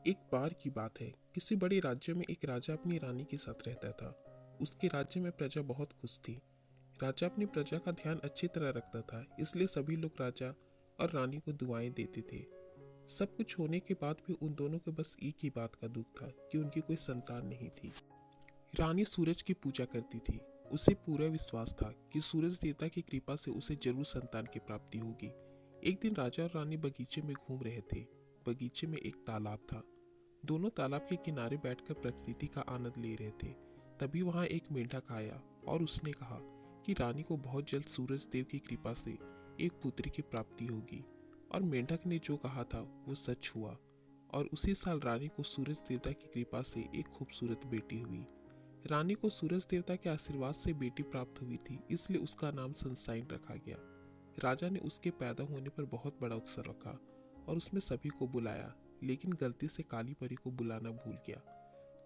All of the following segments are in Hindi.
एक बार की बात है, किसी बड़े राज्य में एक राजा अपनी रानी के साथ रहता था। उसके राज्य में प्रजा बहुत खुश थी। राजा अपनी प्रजा का ध्यान अच्छी तरह रखता था, इसलिए सभी लोग राजा और रानी को दुआएं देते थे। सब कुछ होने के बाद भी उन दोनों को बस एक ही बात का दुख था कि उनकी कोई संतान नहीं थी। रानी सूरज की पूजा करती थी। उसे पूरा विश्वास था कि सूरज देवता की कृपा से उसे जरूर संतान की प्राप्ति होगी। एक दिन राजा और रानी बगीचे में घूम रहे थे। बगीचे में एक तालाब था। दोनों तालाब के किनारे बैठकर प्रकृति का आनंद ले रहे थे। तभी वहां एक मेंढक आया और उसने कहा कि रानी को बहुत जल्द सूरज देव की कृपा से एक पुत्री की प्राप्ति होगी। और मेंढक ने जो कहा था वो सच हुआ। और उसी साल रानी को सूरज देवता की कृपा से एक खूबसूरत बेटी हुई। रानी को सूरज देवता के आशीर्वाद से बेटी प्राप्त हुई थी, इसलिए उसका नाम सनशाइन रखा गया। राजा ने उसके पैदा होने पर बहुत बड़ा उत्सव रखा और उसमें सभी को बुलाया, लेकिन गलती से काली परी को बुलाना भूल गया।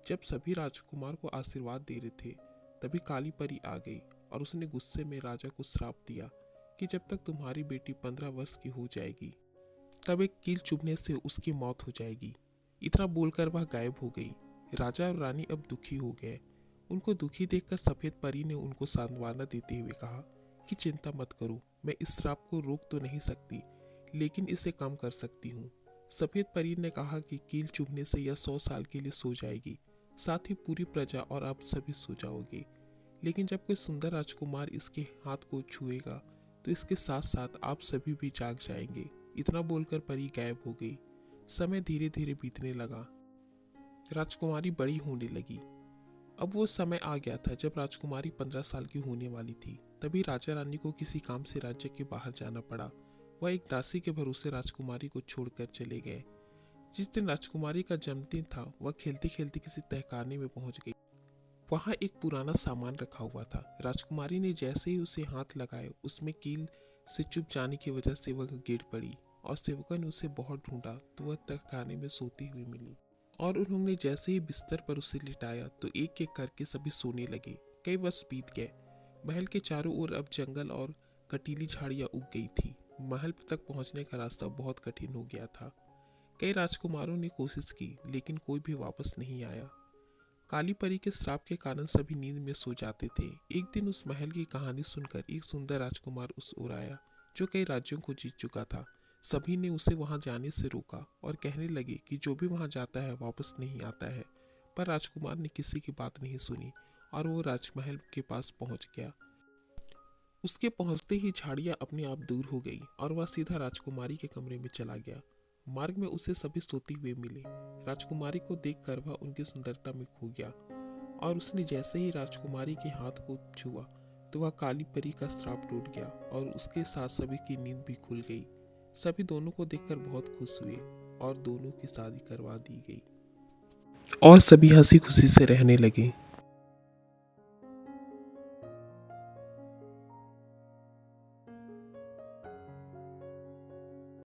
जब सभी राजकुमार को आशीर्वाद दे रहे थे, तभी काली परी आ गई और उसने गुस्से में राजा को श्राप दिया कि जब तक तुम्हारी बेटी 15 वर्ष की हो जाएगी, तब एक कील चुभने से उसकी मौत हो जाएगी। इतना बोलकर वह गायब हो गई। राजा और रानी अब दुखी हो गए। उनको दुखी देखकर सफेद परी ने उनको सांत्वना देते हुए कहा कि चिंता मत करो, मैं इस श्राप को रोक तो नहीं सकती, लेकिन इसे कम कर सकती हूँ। सफेद परी ने कहा कि कील चुभने से यह 100 साल के लिए सो जाएगी, साथ ही पूरी प्रजा और आप सभी सो जाओगे। लेकिन जब कोई सुंदर राजकुमार इसके हाथ को छुएगा तो इसके साथ साथ आप सभी भी जाग जाएंगे। इतना बोलकर परी गायब हो गई। समय धीरे धीरे बीतने लगा। राजकुमारी बड़ी होने लगी। अब वो समय आ गया था जब राजकुमारी 15 साल की होने वाली थी। तभी राजा रानी को किसी काम से राज्य के बाहर जाना पड़ा। वह एक दासी के भरोसे राजकुमारी को छोड़कर चले गए। जिस दिन राजकुमारी का जन्मदिन था, वह खेलते खेलते किसी तहखाने में पहुंच गई। वहां एक पुराना सामान रखा हुआ था। राजकुमारी ने जैसे ही उसे हाथ लगाए, उसमें कील से चुभ जाने की वजह से वह गिर पड़ी और सेवकों ने उसे बहुत ढूंढा तो वह तहखाने में सोती हुई मिली। और उन्होंने जैसे ही बिस्तर पर उसे लिटाया तो एक एक करके सभी सोने लगे। कई वर्ष बीत गए। महल के चारों ओर अब जंगल और कटीली झाड़ियां उग गई थी। महल तक पहुंचने का रास्ता बहुत कठिन हो गया था। कई राजकुमारों ने कोशिश की, लेकिन कोई भी वापस नहीं आया। काली परी के श्राप के कारण सभी नींद में सो जाते थे। एक दिन उस महल की कहानी सुनकर एक सुंदर राजकुमार उस ओर आया, जो कई राज्यों को जीत चुका था। सभी ने उसे वहां जाने से रोका और कहने लगे कि जो भी वहां जाता है वापस नहीं आता है। पर राजकुमार ने किसी की बात नहीं सुनी और वो राजमहल के पास पहुंच गया। उसके पहुंचते ही झाड़ियां अपने आप दूर हो गई और वह सीधा राजकुमारी के कमरे में चला गया। मार्ग में उसे सभी सोती हुए मिले। राजकुमारी को देखकर वह उनकी सुंदरता में खो गया और उसने जैसे ही राजकुमारी के हाथ को छुआ तो वह काली परी का श्राप टूट गया और उसके साथ सभी की नींद भी खुल गई। सभी दोनों को देखकर बहुत खुश हुए और दोनों की शादी करवा दी गई और सभी हंसी खुशी से रहने लगे।